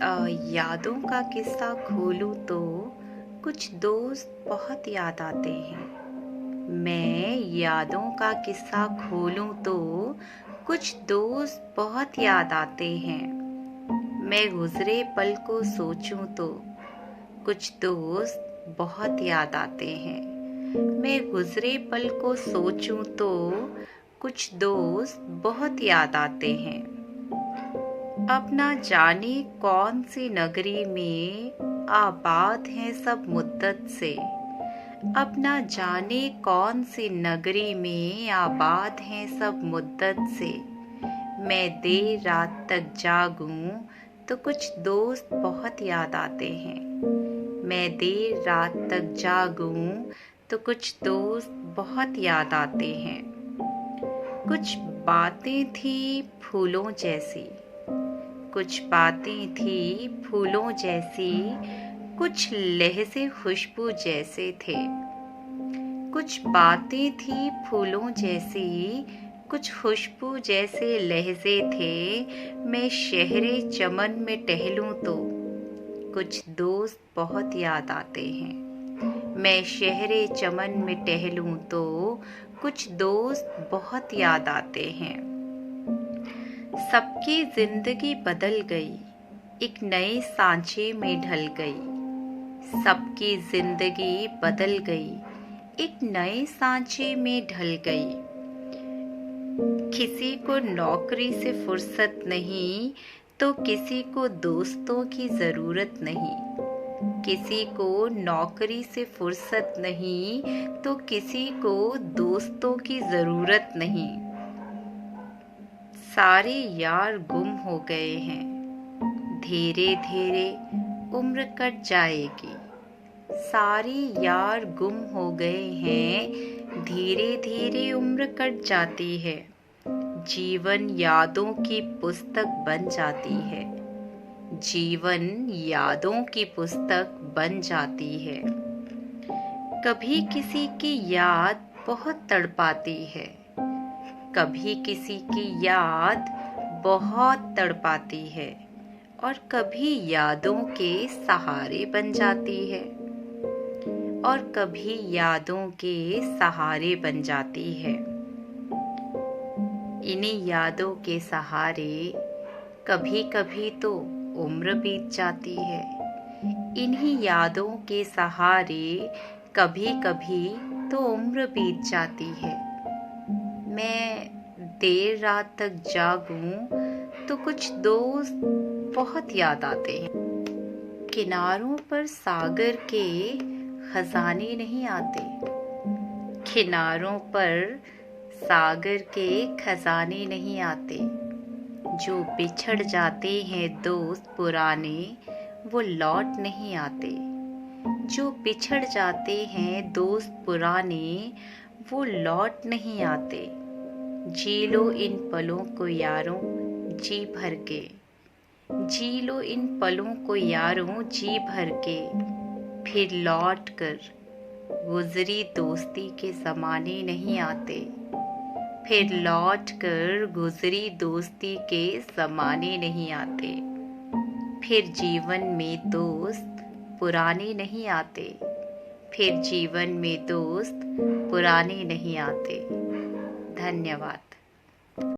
यादों का किस्सा खोलूं तो कुछ दोस्त बहुत याद आते हैं। मैं यादों का किस्सा खोलूं तो कुछ दोस्त बहुत याद आते हैं। मैं गुजरे पल को सोचूं तो कुछ दोस्त बहुत याद आते हैं। मैं गुजरे पल को सोचूं तो कुछ दोस्त बहुत याद आते हैं। अब ना जाने कौन सी नगरी में आबाद हैं सब मुद्दत से। अब ना जाने कौन सी नगरी में आबाद हैं सब मुद्दत से। मैं देर रात तक जागूं तो कुछ दोस्त बहुत याद आते हैं। मैं देर रात तक जागूं तो कुछ दोस्त बहुत याद आते हैं। कुछ बातें थी फूलों जैसी, कुछ बातें थी फूलों जैसी, कुछ लहजे खुशबू जैसे थे। कुछ बातें थी फूलों जैसी, कुछ खुशबू जैसे लहजे थे। मैं शहरे चमन में टहलूं तो कुछ दोस्त बहुत याद आते हैं। मैं शहरे चमन में टहलूं तो कुछ दोस्त बहुत याद आते हैं। सबकी जिंदगी बदल गई, एक नए सांचे में ढल गई। सबकी जिंदगी बदल गई, एक नए सांचे में ढल गई। किसी को नौकरी से फुर्सत नहीं तो किसी को दोस्तों की जरूरत नहीं। किसी को नौकरी से फुर्सत नहीं तो किसी को दोस्तों की जरूरत नहीं। सारे यार गुम हो गए हैं, धीरे धीरे उम्र कट जाएगी। सारे यार गुम हो गए हैं, धीरे धीरे उम्र कट जाती है। जीवन यादों की पुस्तक बन जाती है। जीवन यादों की पुस्तक बन जाती है। कभी किसी की याद बहुत तड़पाती है, कभी किसी की याद बहुत तड़पाती है और कभी यादों के सहारे बन जाती है। और कभी यादों के सहारे बन जाती है। इन्हीं यादों के सहारे कभी कभी तो उम्र बीत जाती है। इन्हीं यादों के सहारे कभी कभी तो उम्र बीत जाती है। मैं देर रात तक जागूं तो कुछ दोस्त बहुत याद आते हैं। किनारों पर सागर के खजाने नहीं आते। किनारों पर सागर के खजाने नहीं आते। जो बिछड़ जाते हैं दोस्त पुराने वो लौट नहीं आते। जो बिछड़ जाते हैं दोस्त पुराने वो लौट नहीं आते। जी लो इन पलों को यारों जी भर के। जी लो इन पलों को यारों जी भर के। फिर लौट कर गुजरी दोस्ती के ज़माने नहीं आते। फिर लौट कर गुजरी दोस्ती के ज़माने नहीं आते। फिर जीवन में दोस्त पुराने नहीं आते। फिर जीवन में दोस्त पुराने नहीं आते। धन्यवाद।